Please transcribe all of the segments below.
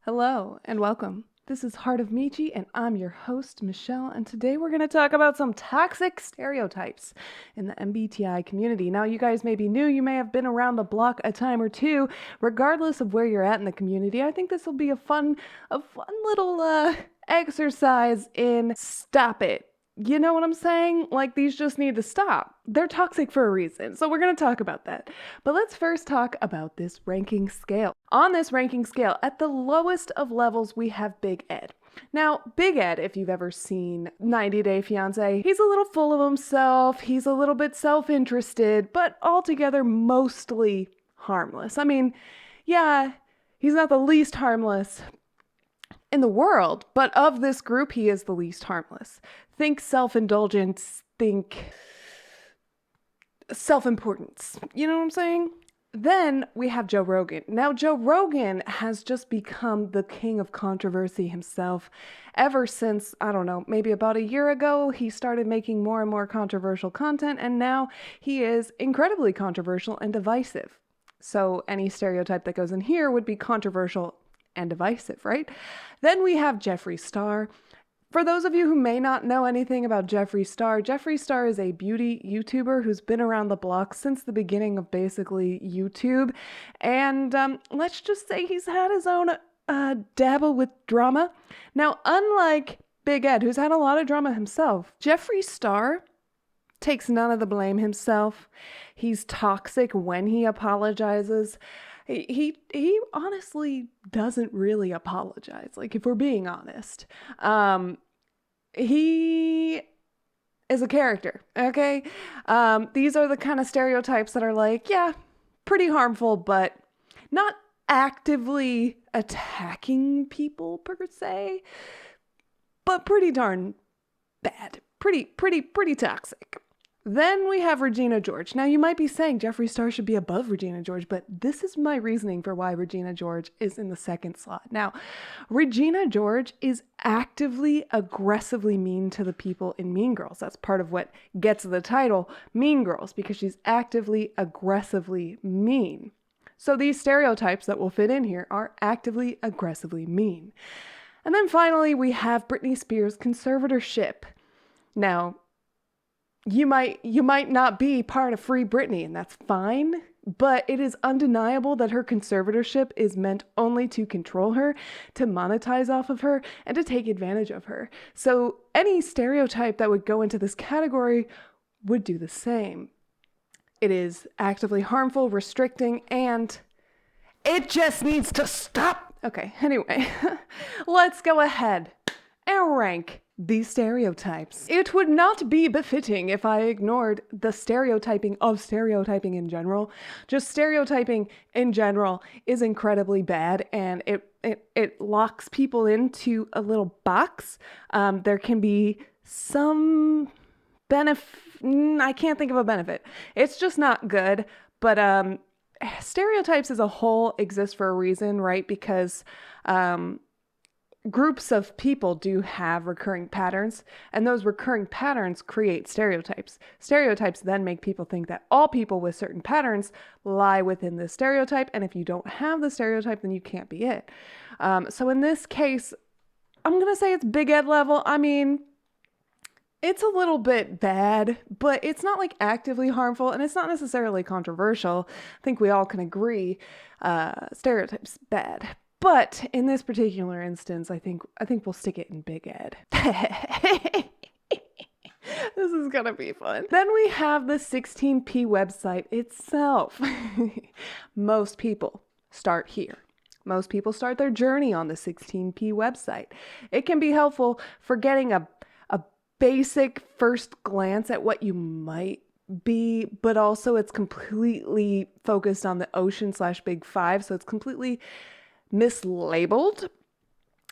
Hello and welcome. This is Heart of Michi and I'm your host, Michelle, and today we're going to talk about some toxic stereotypes in the MBTI community. Now, you guys may be new, you may have been around the block a time or two. Regardless of where you're at in the community, I think this will be a fun little exercise in stop it. You know what I'm saying? Like, these just need to stop. They're toxic for a reason, so we're going to talk about that. But let's first talk about this ranking scale. On this ranking scale, at the lowest of levels, we have Big Ed. Now, Big Ed, if you've ever seen 90 Day Fiancé, he's a little full of himself, he's a little bit self-interested, but altogether mostly harmless. I mean, yeah, he's not the least harmless in the world, but of this group, he is the least harmless. Think self-indulgence, think self-importance. You know what I'm saying? Then we have Joe Rogan. Now, Joe Rogan has just become the king of controversy himself. Ever since, I don't know, maybe about a year ago, he started making more and more controversial content, and now he is incredibly controversial and divisive. So any stereotype that goes in here would be controversial and divisive, right? Then we have Jeffree Star. For those of you who may not know anything about Jeffree Star is a beauty YouTuber who's been around the block since the beginning of basically YouTube. And let's just say he's had his own dabble with drama. Now, unlike Big Ed, who's had a lot of drama himself, Jeffree Star takes none of the blame himself. He's toxic when he apologizes. He honestly doesn't really apologize, like, if we're being honest. He is a character, okay? These are the kind of stereotypes that are like, yeah, pretty harmful, but not actively attacking people per se, but pretty darn bad. Pretty toxic. Then we have Regina George. Now, you might be saying Jeffree Star should be above Regina George, but this is my reasoning for why Regina George is in the second slot. Now, Regina George is actively, aggressively mean to the people in Mean Girls. That's part of what gets the title Mean Girls, because she's actively, aggressively mean. So these stereotypes that will fit in here are actively, aggressively mean. And then finally, we have Britney Spears' conservatorship. Now, you might not be part of Free Britney, and that's fine, but it is undeniable that her conservatorship is meant only to control her, to monetize off of her, and to take advantage of her. So any stereotype that would go into this category would do the same. It is actively harmful, restricting, and it just needs to stop. Okay, anyway, let's go ahead and rank these stereotypes. It would not be befitting if I ignored the stereotyping of stereotyping in general. Just stereotyping in general is incredibly bad, and it locks people into a little box. There can be some benefit. I can't think of a benefit. It's just not good. But stereotypes as a whole exist for a reason, right? Because groups of people do have recurring patterns, and those recurring patterns create stereotypes. Stereotypes then make people think that all people with certain patterns lie within this stereotype, and if you don't have the stereotype, then you can't be it. So in this case, I'm going to say it's Big Ed level. I mean, it's a little bit bad, but it's not like actively harmful, and it's not necessarily controversial. I think we all can agree stereotypes bad. But in this particular instance, I think we'll stick it in Big Ed. This is gonna be fun. Then we have the 16p website itself. Most people start here. Most people start their journey on the 16p website. It can be helpful for getting a basic first glance at what you might be, but also it's completely focused on the ocean/big five, so it's completely mislabeled,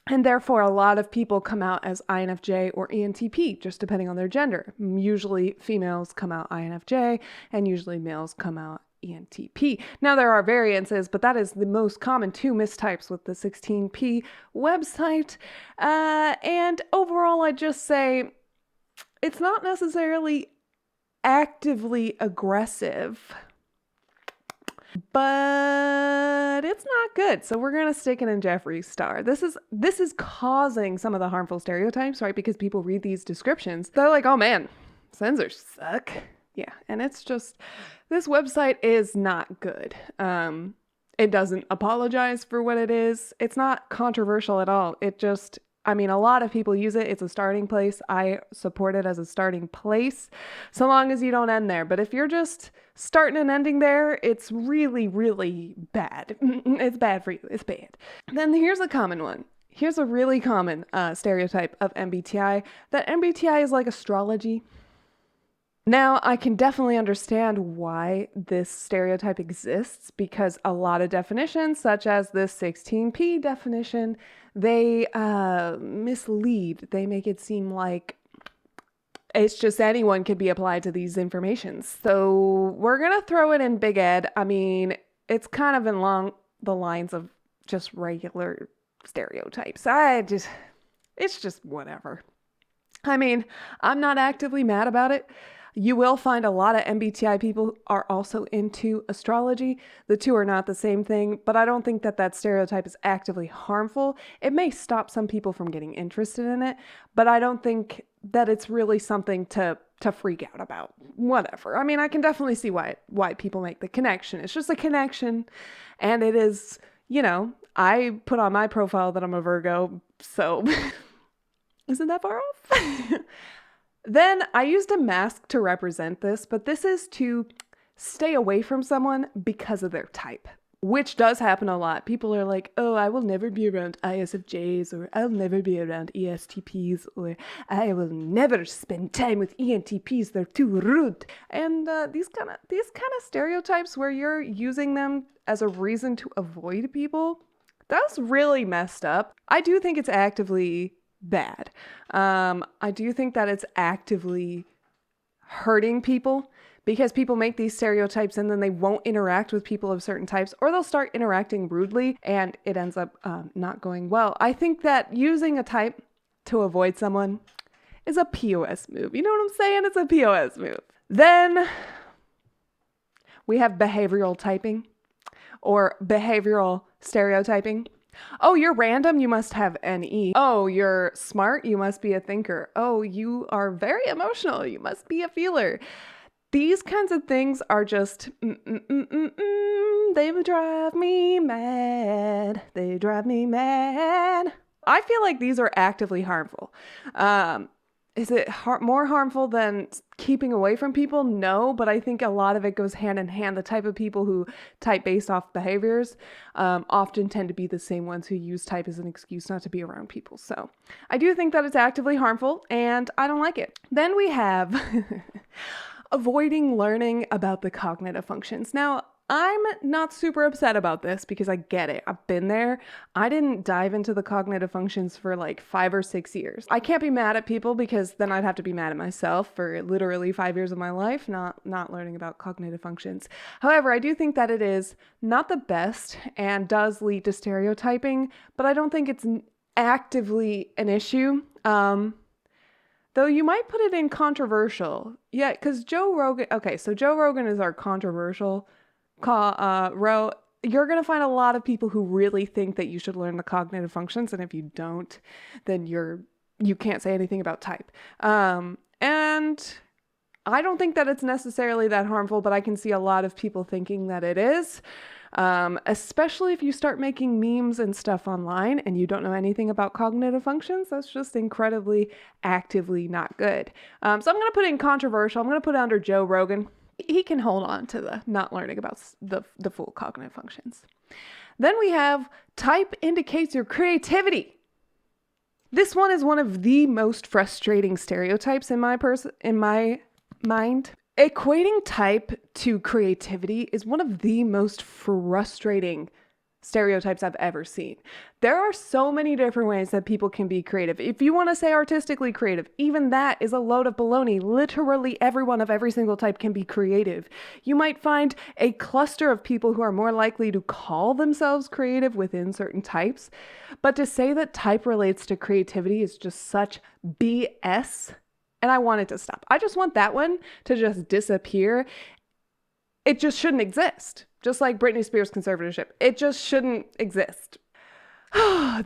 and therefore a lot of people come out as INFJ or ENTP, just depending on their gender. Usually females come out INFJ, and usually males come out ENTP. Now, there are variances, but that is the most common two mistypes with the 16p website. And overall, I'd just say it's not necessarily actively aggressive. but it's not good. So we're going to stick it in Jeffrey's star. This is causing some of the harmful stereotypes, right? Because people read these descriptions. They're like, oh man, censors suck. Yeah. And it's just, this website is not good. It doesn't apologize for what it is. It's not controversial at all. It just, I mean, a lot of people use it. It's a starting place. I support it as a starting place, so long as you don't end there. But if you're just starting and ending there, it's really, really bad. It's bad for you. It's bad. Then here's a common one. Here's a really common stereotype of MBTI, that MBTI is like astrology. Now, I can definitely understand why this stereotype exists, because a lot of definitions, such as this 16P definition, they mislead. They make it seem like it's just anyone could be applied to these informations. So we're going to throw it in Big Ed. I mean, it's kind of along the lines of just regular stereotypes. It's just whatever. I mean, I'm not actively mad about it. You will find a lot of MBTI people are also into astrology. The two are not the same thing, but I don't think that that stereotype is actively harmful. It may stop some people from getting interested in it, but I don't think that it's really something to freak out about. Whatever. I mean, I can definitely see why people make the connection. It's just a connection, and it is, I put on my profile that I'm a Virgo, so isn't that far off? Then I used a mask to represent this, but this is to stay away from someone because of their type, which does happen a lot. People are like, oh, I will never be around ISFJs, or I'll never be around ESTPs, or I will never spend time with ENTPs, they're too rude. And these kind of stereotypes where you're using them as a reason to avoid people, that's really messed up. I do think it's actively bad. I do think that it's actively hurting people, because people make these stereotypes and then they won't interact with people of certain types, or they'll start interacting rudely and it ends up not going well. I think that using a type to avoid someone is a POS move. You know what I'm saying? It's a POS move. Then we have behavioral typing, or behavioral stereotyping. Oh, you're random, you must have NE. Oh, you're smart, you must be a thinker. Oh, you are very emotional, you must be a feeler. These kinds of things are just, they drive me mad. They drive me mad. I feel like these are actively harmful. Is it more harmful than keeping away from people? No, but I think a lot of it goes hand in hand. The type of people who type based off behaviors often tend to be the same ones who use type as an excuse not to be around people. So I do think that it's actively harmful, and I don't like it. Then we have avoiding learning about the cognitive functions. Now, I'm not super upset about this because I get it. I've been there. I didn't dive into the cognitive functions for like 5 or 6 years. I can't be mad at people, because then I'd have to be mad at myself for literally 5 years of my life not learning about cognitive functions. However, I do think that it is not the best and does lead to stereotyping, but I don't think it's actively an issue. Though you might put it in controversial. Yeah, because Joe Rogan, okay, so Joe Rogan is our controversial row. You're going to find a lot of people who really think that you should learn the cognitive functions, and if you don't, then you can't say anything about type. And I don't think that it's necessarily that harmful, but I can see a lot of people thinking that it is. Especially if you start making memes and stuff online and you don't know anything about cognitive functions. That's just incredibly actively not good. So I'm going to put it in controversial. I'm going to put it under Joe Rogan. He can hold on to the not learning about the full cognitive functions. Then we have type indicates your creativity. This one is one of the most frustrating stereotypes in my mind. Equating type to creativity is one of the most frustrating stereotypes I've ever seen. There are so many different ways that people can be creative. If you want to say artistically creative, even that is a load of baloney. Literally everyone of every single type can be creative. You might find a cluster of people who are more likely to call themselves creative within certain types, but to say that type relates to creativity is just such BS. And I want it to stop. I just want that one to just disappear. It just shouldn't exist. Just like Britney Spears conservatorship. It just shouldn't exist.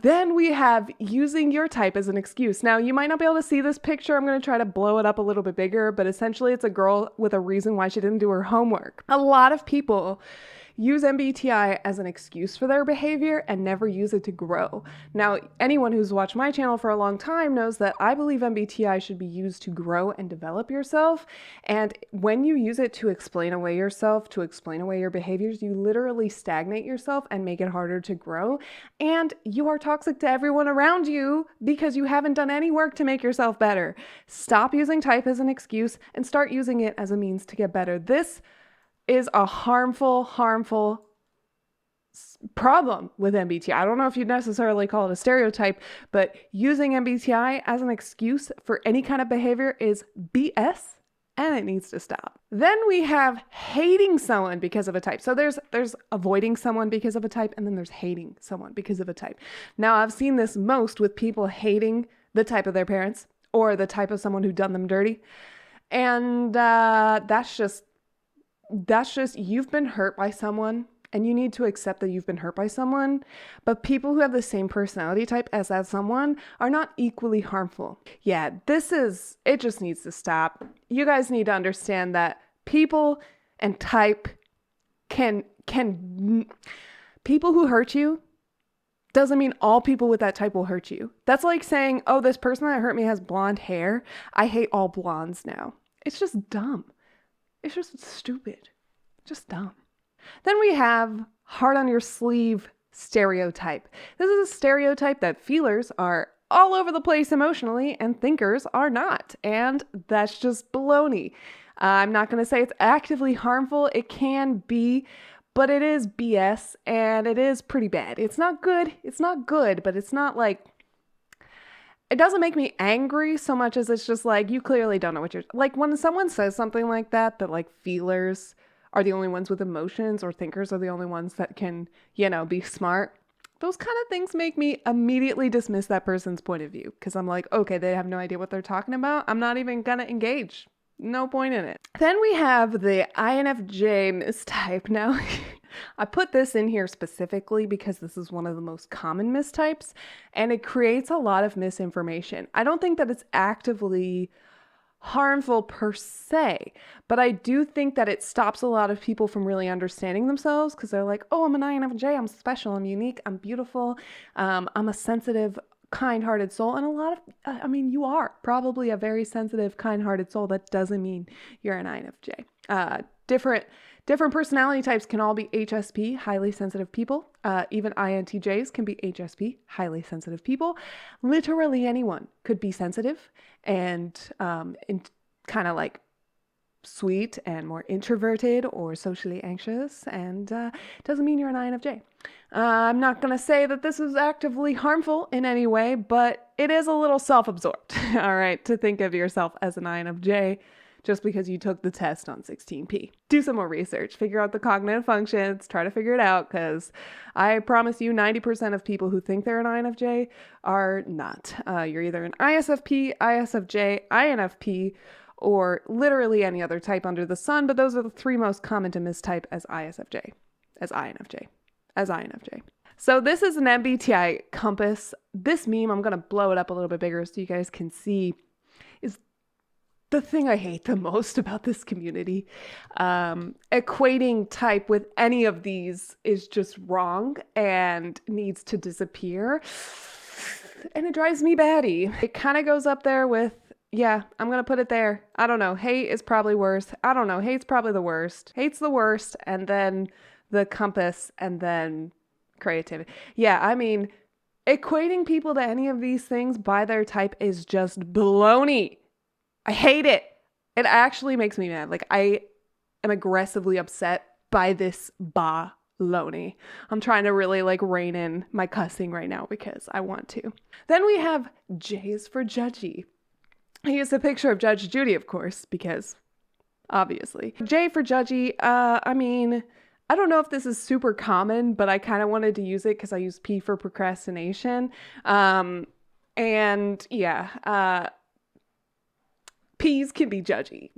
Then we have using your type as an excuse. Now, you might not be able to see this picture. I'm going to try to blow it up a little bit bigger, but essentially it's a girl with a reason why she didn't do her homework. A lot of people use MBTI as an excuse for their behavior and never use it to grow. Now, anyone who's watched my channel for a long time knows that I believe MBTI should be used to grow and develop yourself. And when you use it to explain away yourself, to explain away your behaviors, you literally stagnate yourself and make it harder to grow. And you are toxic to everyone around you because you haven't done any work to make yourself better. Stop using type as an excuse and start using it as a means to get better. This is a harmful problem with MBTI. I don't know if you'd necessarily call it a stereotype, but using MBTI as an excuse for any kind of behavior is BS, and it needs to stop. Then we have hating someone because of a type. So there's avoiding someone because of a type, and then there's hating someone because of a type. Now, I've seen this most with people hating the type of their parents or the type of someone who done them dirty. And that's just you've been hurt by someone, and you need to accept that you've been hurt by someone. But people who have the same personality type as that someone are not equally harmful. Yeah, it just needs to stop. You guys need to understand that people and type people who hurt you doesn't mean all people with that type will hurt you. That's like saying, oh, this person that hurt me has blonde hair. I hate all blondes now. It's just dumb. It's just stupid. Just dumb. Then we have heart on your sleeve stereotype. This is a stereotype that feelers are all over the place emotionally and thinkers are not. And that's just baloney. I'm not going to say it's actively harmful. It can be, but it is BS and it is pretty bad. It's not good. It's not good, but it's not like, it doesn't make me angry so much as it's just like, you clearly don't know what you're, like when someone says something like that like feelers are the only ones with emotions or thinkers are the only ones that can, be smart. Those kind of things make me immediately dismiss that person's point of view because I'm like, okay, they have no idea what they're talking about. I'm not even going to engage. No point in it. Then we have the INFJ mistype. Now, I put this in here specifically because this is one of the most common mistypes and it creates a lot of misinformation. I don't think that it's actively harmful per se, but I do think that it stops a lot of people from really understanding themselves because they're like, oh, I'm an INFJ, I'm special, I'm unique, I'm beautiful, I'm a sensitive, kind-hearted soul. And you are probably a very sensitive, kind-hearted soul. That doesn't mean you're an INFJ. Different personality types can all be HSP, highly sensitive people. Even INTJs can be HSP, highly sensitive people. Literally anyone could be sensitive and kind of like sweet and more introverted or socially anxious, and doesn't mean you're an INFJ. I'm not going to say that this is actively harmful in any way, but it is a little self-absorbed, all right, to think of yourself as an INFJ just because you took the test on 16P. Do some more research, figure out the cognitive functions, try to figure it out, because I promise you 90% of people who think they're an INFJ are not. You're either an ISFP, ISFJ, INFP, or literally any other type under the sun, but those are the three most common to mistype as ISFJ, as INFJ, as INFJ. So this is an MBTI compass. This meme, I'm going to blow it up a little bit bigger so you guys can see, is the thing I hate the most about this community. Equating type with any of these is just wrong and needs to disappear. And it drives me batty. It kind of goes up there with, yeah, I'm going to put it there. I don't know. Hate is probably worse. I don't know. Hate's probably the worst. Hate's the worst. And then the compass and then creativity. Yeah, I mean, equating people to any of these things by their type is just baloney. I hate it. It actually makes me mad. Like, I am aggressively upset by this baloney. I'm trying to really rein in my cussing right now because I want to. Then we have J's for judgy. I use a picture of Judge Judy, of course, because obviously. J for judgy, I don't know if this is super common, but I kind of wanted to use it because I use P for procrastination. P's can be judgy.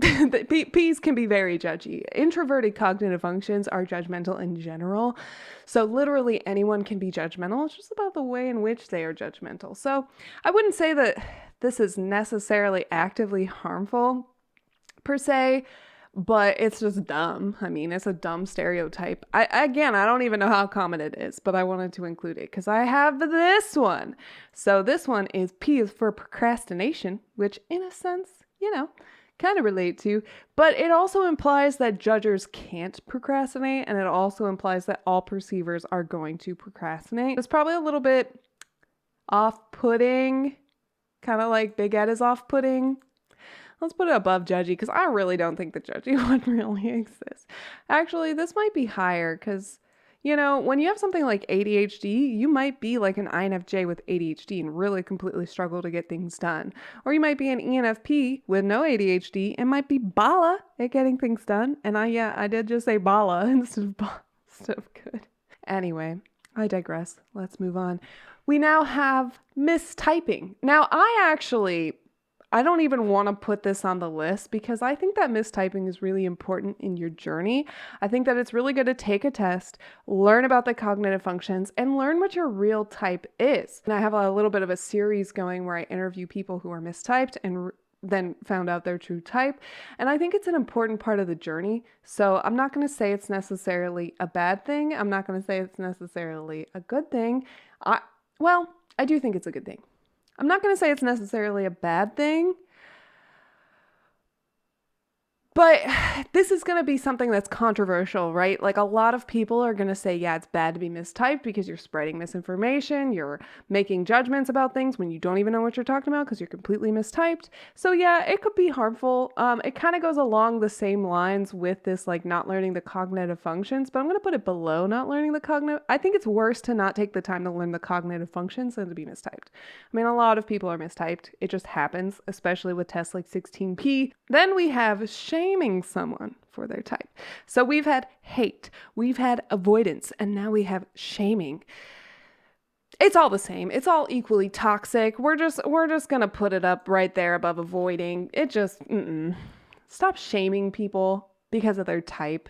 P's can be very judgy. Introverted cognitive functions are judgmental in general. So literally anyone can be judgmental. It's just about the way in which they are judgmental. So I wouldn't say that this is necessarily actively harmful per se, but it's just dumb. I mean, it's a dumb stereotype. I don't even know how common it is, but I wanted to include it because I have this one. So this one is P is for procrastination, which in a sense, kind of relate to, but it also implies that judgers can't procrastinate, and it also implies that all perceivers are going to procrastinate. It's probably a little bit off-putting, kind of like Big Ed is off-putting. Let's put it above judgy because I really don't think the judgy one really exists. Actually, this might be higher because, when you have something like ADHD, you might be like an INFJ with ADHD and really completely struggle to get things done. Or you might be an ENFP with no ADHD and might be Bala at getting things done. And I did just say Bala instead of good. Anyway, I digress. Let's move on. We now have mistyping. Now, I don't even want to put this on the list because I think that mistyping is really important in your journey. I think that it's really good to take a test, learn about the cognitive functions, and learn what your real type is. And I have a little bit of a series going where I interview people who are mistyped and then found out their true type. And I think it's an important part of the journey. So I'm not going to say it's necessarily a bad thing. I'm not going to say it's necessarily a good thing. I do think it's a good thing. I'm not going to say it's necessarily a bad thing, but this is going to be something that's controversial, right? Like a lot of people are going to say, yeah, it's bad to be mistyped because you're spreading misinformation. You're making judgments about things when you don't even know what you're talking about because you're completely mistyped. So yeah, it could be harmful. It kind of goes along the same lines with this, like not learning the cognitive functions, but I'm going to put it below not learning the cognitive. I think it's worse to not take the time to learn the cognitive functions than to be mistyped. I mean, a lot of people are mistyped. It just happens, especially with tests like 16P. Then we have shaming someone for their type. So we've had hate, we've had avoidance, and now we have shaming. It's all the same. It's all equally toxic. We're just going to put it up right there above avoiding. It just, Stop shaming people because of their type.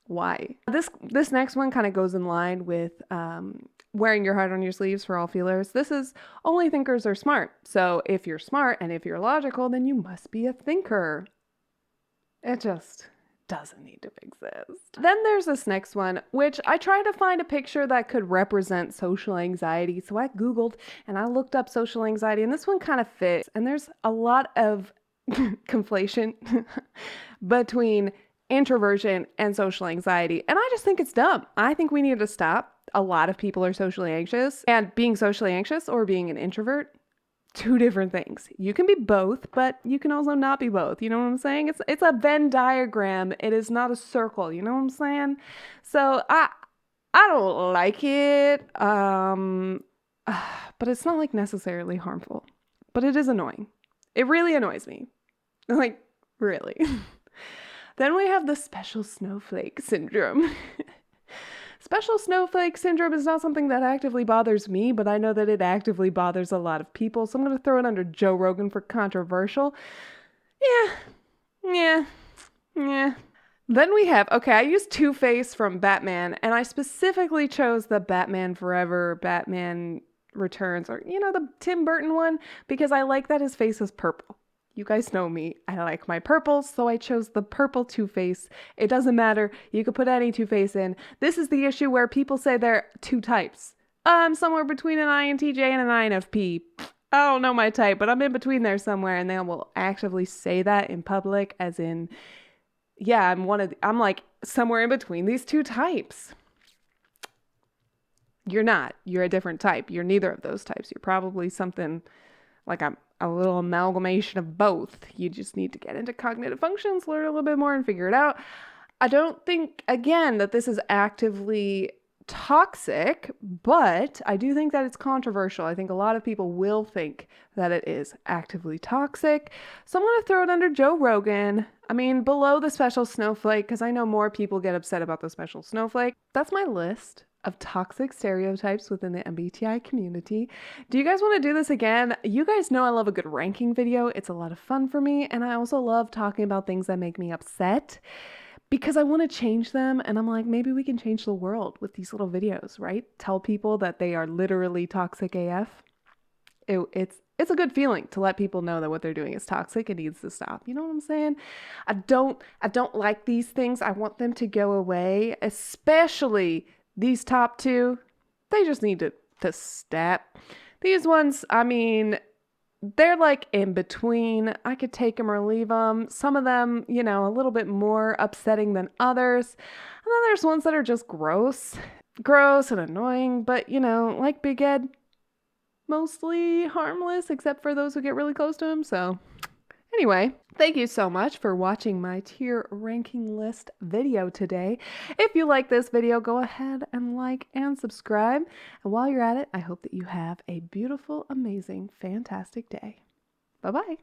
Why? This next one kind of goes in line with wearing your heart on your sleeves for all feelers. This is only thinkers are smart. So if you're smart and if you're logical, then you must be a thinker. It just doesn't need to exist. Then there's this next one, which I tried to find a picture that could represent social anxiety. So I Googled and I looked up social anxiety, and this one kind of fits. And there's a lot of conflation between introversion and social anxiety. And I just think it's dumb. I think we need to stop. A lot of people are socially anxious, and being socially anxious or being an introvert, two different things. You can be both, but you can also not be both. You know what I'm saying? It's a Venn diagram. It is not a circle. You know what I'm saying? So I don't like it. But it's not like necessarily harmful, but it is annoying. It really annoys me. Like, really. Then we have the special snowflake syndrome. Special snowflake syndrome is not something that actively bothers me, but I know that it actively bothers a lot of people. So I'm going to throw it under Joe Rogan for controversial. Yeah. Then we have, I used Two-Face from Batman, and I specifically chose the Batman Forever, Batman Returns, or, the Tim Burton one, because I like that his face is purple. You guys know me. I like my purples, so I chose the purple Two-Face. It doesn't matter. You could put any Two-Face in. This is the issue where people say they're two types. I'm somewhere between an INTJ and an INFP. I don't know my type, but I'm in between there somewhere, and they will actively say that in public, as in, yeah, I'm like somewhere in between these two types. You're not. You're a different type. You're neither of those types. You're probably something like a little amalgamation of both. You just need to get into cognitive functions, learn a little bit more, and figure it out. I don't think, again, that this is actively toxic, but I do think that it's controversial. I think a lot of people will think that it is actively toxic. So I'm going to throw it under Joe Rogan. I mean, below the special snowflake, because I know more people get upset about the special snowflake. That's my list. of toxic stereotypes within the MBTI community. Do you guys want to do this again? You guys know I love a good ranking video. It's a lot of fun for me, and I also love talking about things that make me upset because I want to change them, and I'm like, maybe we can change the world with these little videos, right? Tell people that they are literally toxic AF. It's a good feeling to let people know that what they're doing is toxic and needs to stop. You know what I'm saying? I don't like these things. I want them to go away, especially these top two. They just need to stop. These ones, I mean, they're like in between. I could take them or leave them. Some of them, a little bit more upsetting than others. And then there's ones that are just gross and annoying, but like Big Ed, mostly harmless except for those who get really close to him. So anyway, thank you so much for watching my tier ranking list video today. If you like this video, go ahead and like and subscribe. And while you're at it, I hope that you have a beautiful, amazing, fantastic day. Bye-bye.